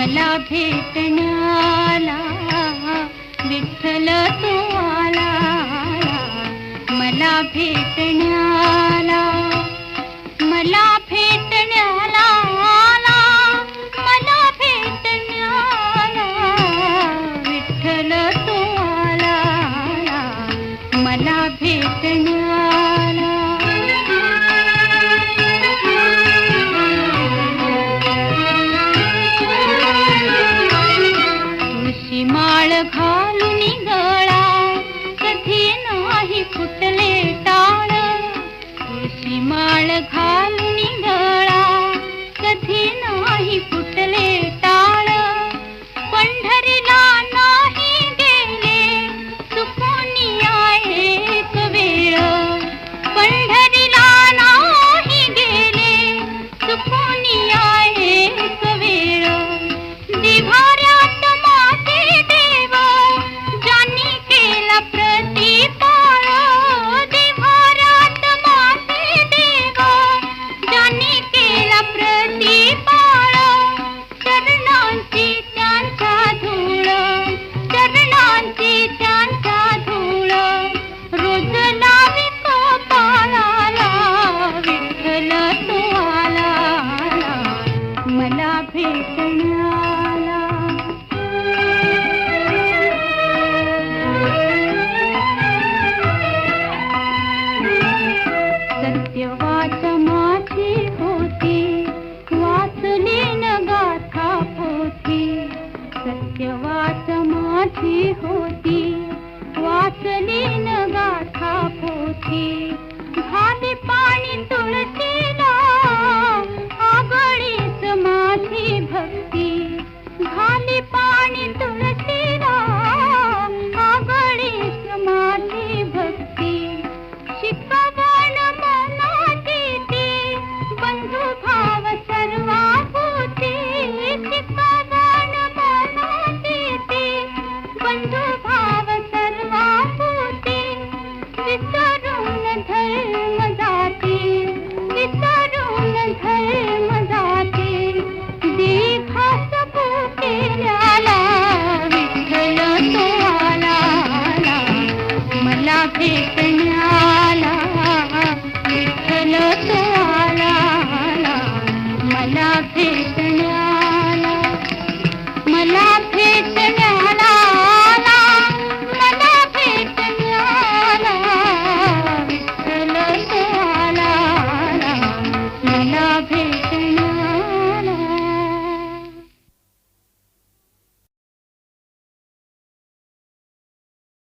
मला भेटण्याला विठ्ठल तू आला, मला भेटण्याला, मला भेटण्याला आला, मला भेटण्याला विठ्ठल तू आला, मला भेटण्याला. माळ घालून गळा कधी नाही फुटले टाळ, तुळशी माळ घालून गळा कधी नाही फुटले टाळ. पंढरीला नाही गेले चुकून एक वेळ, पंढरीला नाही गेले चुकून एक वेळ. दिवाऱ्यात सत्यवाच माझी होती वाचली न गाथा पोथी, सत्यवाच माझी होती वाचली न गाथा पोथी. घाली पाणी तुळशीला आगळीच माझी भक्ती, घाली पाणी तुळशीला आगळीच माझी भक्ती. शिकवण मनाची ती बंधुभाव सर्वाभूती, शिकवण मनाची ती बंधुभाव सर्वाभूती. विसरून धर्म जाती, विसरून धर्म जाती, दीघास केल्याला विठ्ठल तो आला, मला भेट